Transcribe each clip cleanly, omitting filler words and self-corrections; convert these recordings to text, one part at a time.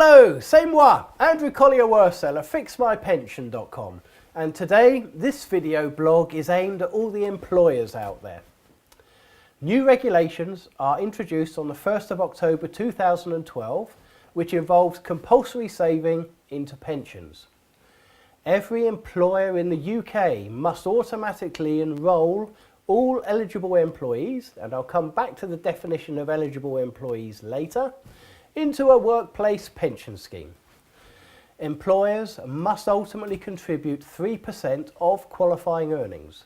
Hello, c'est moi, Andrew Colyer-Worsell at fixmypension.com, and today this video blog is aimed at all the employers out there. New regulations are introduced on the 1st of October 2012 which involves compulsory saving into pensions. Every employer in the UK must automatically enrol all eligible employees, and I'll come back to the definition of eligible employees later, into a workplace pension scheme. Employers must ultimately contribute 3% of qualifying earnings.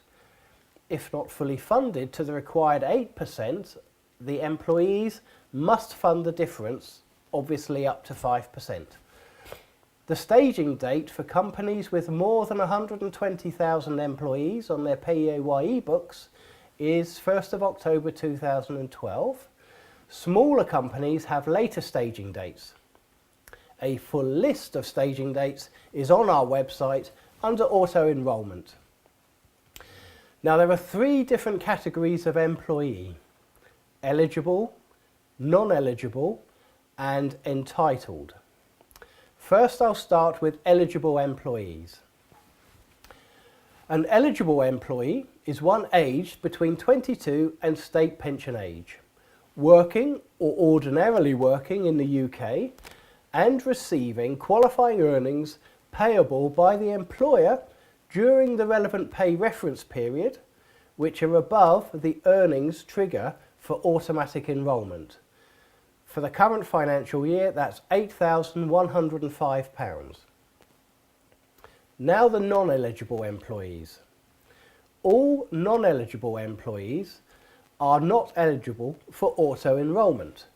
If not fully funded to the required 8%, the employees must fund the difference, obviously up to 5%. The staging date for companies with more than 120,000 employees on their PAYE books is 1st of October 2012. Smaller companies have later staging dates. A full list of staging dates is on our website under auto-enrolment. Now there are three different categories of employee: eligible, non-eligible and entitled. First, I'll start with eligible employees. An eligible employee is one aged between 22 and state pension age, working or ordinarily working in the UK and receiving qualifying earnings payable by the employer during the relevant pay reference period, which are above the earnings trigger for automatic enrolment. For the current financial year, that's £8,105. Now the non-eligible employees. All non-eligible employees are not eligible for auto-enrolment,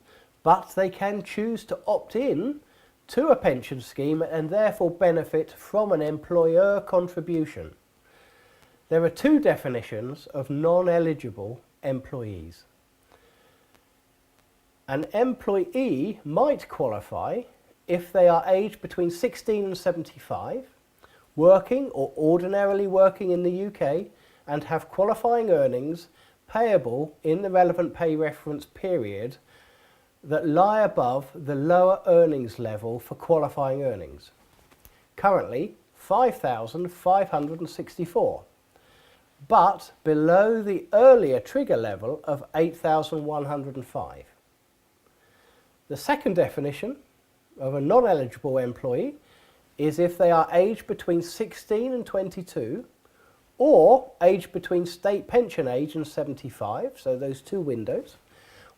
but they can choose to opt in to a pension scheme and therefore benefit from an employer contribution. There are two definitions of non-eligible employees. An employee might qualify if they are aged between 16 and 75, working or ordinarily working in the UK and have qualifying earnings payable in the relevant pay reference period that lie above the lower earnings level for qualifying earnings. Currently £5,564, but below the earlier trigger level of £8,105. The second definition of a non-eligible employee is if they are aged between 16 and 22 or aged between state pension age and 75, so those two windows,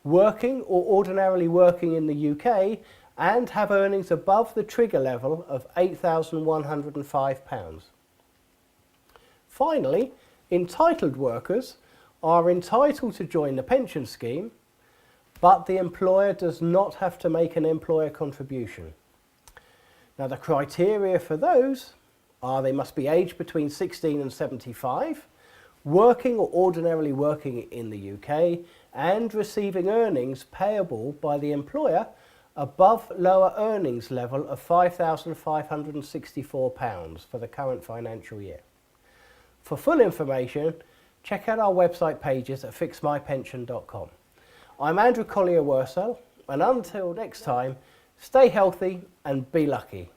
working or ordinarily working in the UK and have earnings above the trigger level of £8,105. Finally, entitled workers are entitled to join the pension scheme, but the employer does not have to make an employer contribution. Now the criteria for those are they must be aged between 16 and 75, working or ordinarily working in the UK and receiving earnings payable by the employer above lower earnings level of £5,564 for the current financial year. For full information, check out our website pages at fixmypension.com. I'm Andrew Colyer-Worsell, and until next time, stay healthy and be lucky.